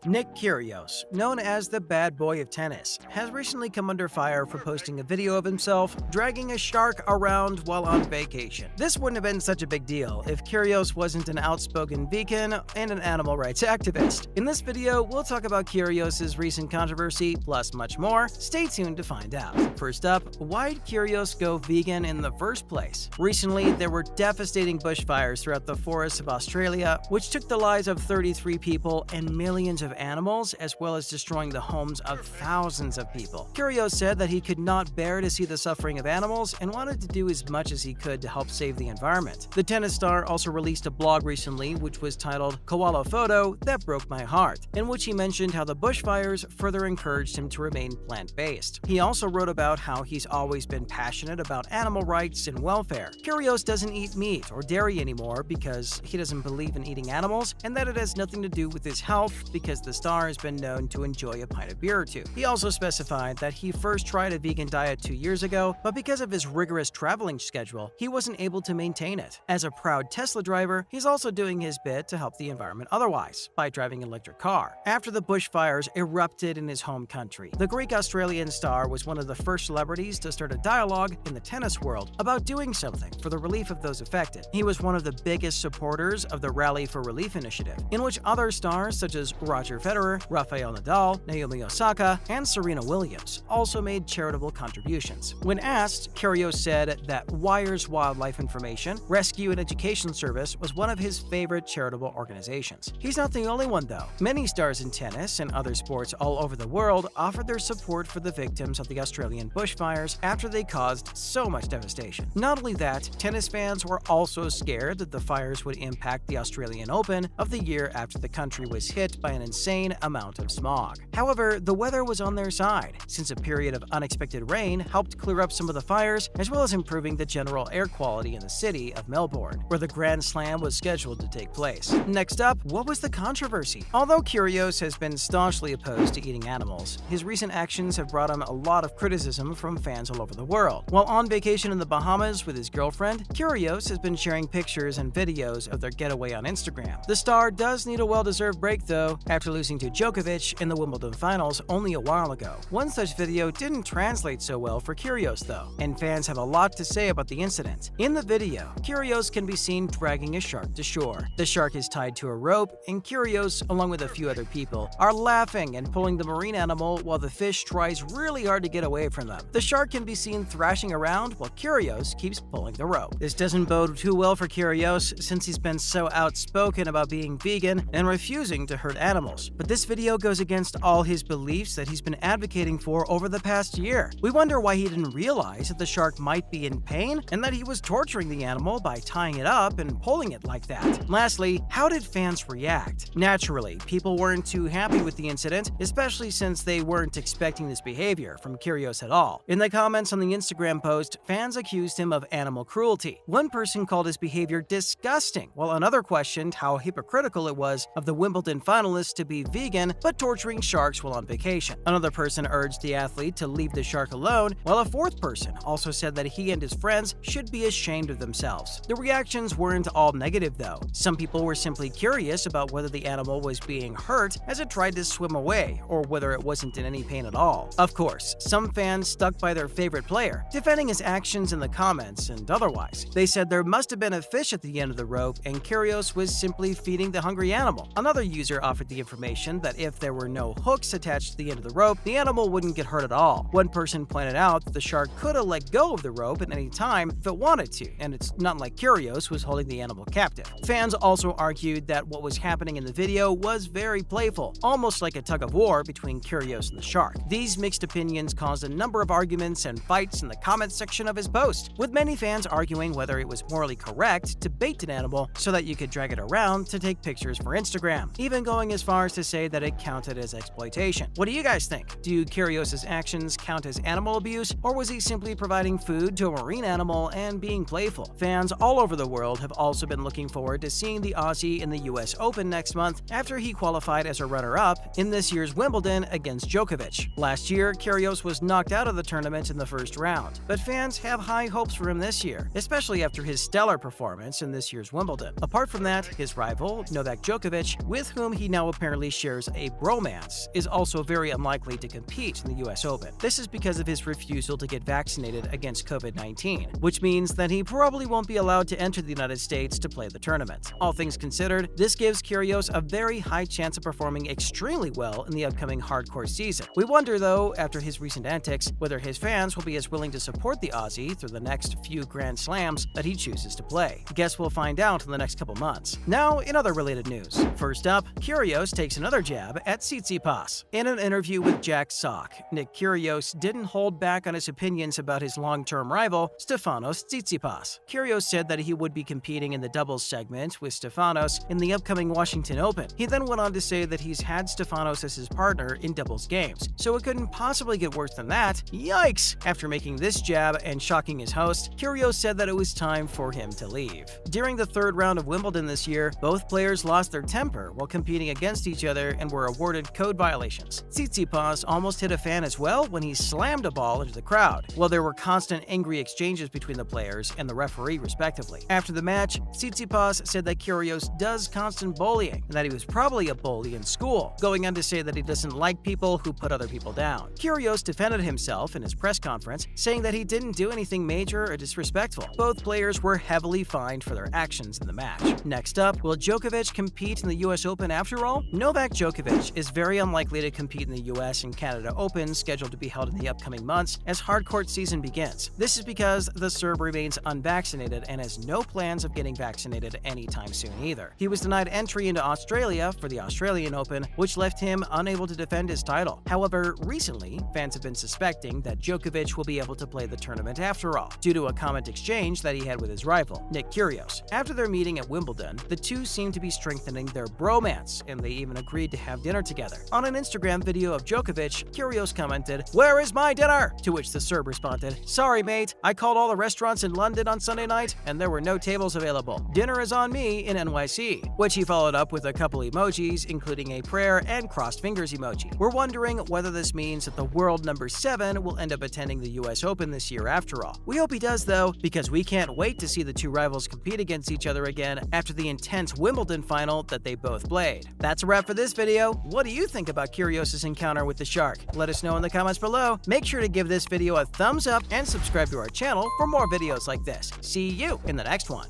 Nick Kyrgios, known as the bad boy of tennis, has recently come under fire for posting a video of himself dragging a shark around while on vacation. This wouldn't have been such a big deal if Kyrgios wasn't an outspoken vegan and an animal rights activist. In this video, we'll talk about Kyrgios' recent controversy, plus much more. Stay tuned to find out. First up, why'd Kyrgios go vegan in the first place? Recently, there were devastating bushfires throughout the forests of Australia, which took the lives of 33 people and millions of animals, as well as destroying the homes of thousands of people. Kyrgios said that he could not bear to see the suffering of animals and wanted to do as much as he could to help save the environment. The tennis star also released a blog recently which was titled "Koala Photo That Broke My Heart," in which he mentioned how the bushfires further encouraged him to remain plant-based. He also wrote about how he's always been passionate about animal rights and welfare. Kyrgios doesn't eat meat or dairy anymore because he doesn't believe in eating animals, and that it has nothing to do with his health because the star has been known to enjoy a pint of beer or two. He also specified that he first tried a vegan diet 2 years ago, but because of his rigorous traveling schedule, he wasn't able to maintain it. As a proud Tesla driver, he's also doing his bit to help the environment otherwise, by driving an electric car. After the bushfires erupted in his home country, the Greek-Australian star was one of the first celebrities to start a dialogue in the tennis world about doing something for the relief of those affected. He was one of the biggest supporters of the Rally for Relief initiative, in which other stars such as Roger Federer, Rafael Nadal, Naomi Osaka, and Serena Williams also made charitable contributions. When asked, Kyrgios said that Wire's Wildlife Information, Rescue and Education Service was one of his favorite charitable organizations. He's not the only one though. Many stars in tennis and other sports all over the world offered their support for the victims of the Australian bushfires after they caused so much devastation. Not only that, tennis fans were also scared that the fires would impact the Australian Open of the year after the country was hit by an insane amount of smog. However, the weather was on their side, since a period of unexpected rain helped clear up some of the fires, as well as improving the general air quality in the city of Melbourne, where the Grand Slam was scheduled to take place. Next up, what was the controversy? Although Kyrgios has been staunchly opposed to eating animals, his recent actions have brought him a lot of criticism from fans all over the world. While on vacation in the Bahamas with his girlfriend, Kyrgios has been sharing pictures and videos of their getaway on Instagram. The star does need a well-deserved break though, after losing to Djokovic in the Wimbledon finals only a while ago. One such video didn't translate so well for Kyrgios though, and fans have a lot to say about the incident. In the video, Kyrgios can be seen dragging a shark to shore. The shark is tied to a rope, and Kyrgios, along with a few other people, are laughing and pulling the marine animal while the fish tries really hard to get away from them. The shark can be seen thrashing around while Kyrgios keeps pulling the rope. This doesn't bode too well for Kyrgios since he's been so outspoken about being vegan and refusing to hurt animals. But this video goes against all his beliefs that he's been advocating for over the past year. We wonder why he didn't realize that the shark might be in pain and that he was torturing the animal by tying it up and pulling it like that. Lastly, how did fans react? Naturally, people weren't too happy with the incident, especially since they weren't expecting this behavior from Kyrgios at all. In the comments on the Instagram post, fans accused him of animal cruelty. One person called his behavior disgusting, while another questioned how hypocritical it was of the Wimbledon finalists to be vegan but torturing sharks while on vacation. Another person urged the athlete to leave the shark alone, while a fourth person also said that he and his friends should be ashamed of themselves. The reactions weren't all negative though. Some people were simply curious about whether the animal was being hurt as it tried to swim away, or whether it wasn't in any pain at all. Of course, some fans stuck by their favorite player, defending his actions in the comments and otherwise. They said there must have been a fish at the end of the rope and Kyrgios was simply feeding the hungry animal. Another user offered the information that if there were no hooks attached to the end of the rope, the animal wouldn't get hurt at all. One person pointed out that the shark could have let go of the rope at any time if it wanted to, and it's not like Kyrgios was holding the animal captive. Fans also argued that what was happening in the video was very playful, almost like a tug-of-war between Kyrgios and the shark. These mixed opinions caused a number of arguments and fights in the comments section of his post, with many fans arguing whether it was morally correct to bait an animal so that you could drag it around to take pictures for Instagram, even going as far as to say that it counted as exploitation. What do you guys think? Do Kyrgios' actions count as animal abuse, or was he simply providing food to a marine animal and being playful? Fans all over the world have also been looking forward to seeing the Aussie in the US Open next month after he qualified as a runner-up in this year's Wimbledon against Djokovic. Last year, Kyrgios was knocked out of the tournament in the first round, but fans have high hopes for him this year, especially after his stellar performance in this year's Wimbledon. Apart from that, his rival, Novak Djokovic, with whom he now apparently apparently shares a bromance, is also very unlikely to compete in the US Open. This is because of his refusal to get vaccinated against COVID-19, which means that he probably won't be allowed to enter the United States to play the tournament. All things considered, this gives Kyrgios a very high chance of performing extremely well in the upcoming hardcore season. We wonder, though, after his recent antics, whether his fans will be as willing to support the Aussie through the next few Grand Slams that he chooses to play. Guess we'll find out in the next couple months. Now, in other related news. First up, Kyrgios takes another jab at Tsitsipas. In an interview with Jack Sock, Nick Kyrgios didn't hold back on his opinions about his long-term rival, Stefanos Tsitsipas. Kyrgios said that he would be competing in the doubles segment with Stefanos in the upcoming Washington Open. He then went on to say that he's had Stefanos as his partner in doubles games, so it couldn't possibly get worse than that. Yikes! After making this jab and shocking his host, Kyrgios said that it was time for him to leave. During the third round of Wimbledon this year, both players lost their temper while competing against each other and were awarded code violations. Tsitsipas almost hit a fan as well when he slammed a ball into the crowd, while there were constant angry exchanges between the players and the referee respectively. After the match, Tsitsipas said that Kyrgios does constant bullying and that he was probably a bully in school, going on to say that he doesn't like people who put other people down. Kyrgios defended himself in his press conference, saying that he didn't do anything major or disrespectful. Both players were heavily fined for their actions in the match. Next up, will Djokovic compete in the US Open after all? Novak Djokovic is very unlikely to compete in the US and Canada Open, scheduled to be held in the upcoming months as hardcourt season begins. This is because the Serb remains unvaccinated and has no plans of getting vaccinated anytime soon either. He was denied entry into Australia for the Australian Open, which left him unable to defend his title. However, recently, fans have been suspecting that Djokovic will be able to play the tournament after all, due to a comment exchange that he had with his rival, Nick Kyrgios. After their meeting at Wimbledon, the two seemed to be strengthening their bromance, and they even agreed to have dinner together. On an Instagram video of Djokovic, Kyrgios commented, "Where is my dinner?" To which the Serb responded, "Sorry, mate, I called all the restaurants in London on Sunday night, and there were no tables available. Dinner is on me in NYC," which he followed up with a couple emojis, including a prayer and crossed fingers emoji. We're wondering whether this means that the world number 7 will end up attending the US Open this year after all. We hope he does, though, because we can't wait to see the two rivals compete against each other again after the intense Wimbledon final that they both played. That's a wrap for this video. What do you think about Kyrgios' encounter with the Shark? Let us know in the comments below. Make sure to give this video a thumbs up and subscribe to our channel for more videos like this. See you in the next one.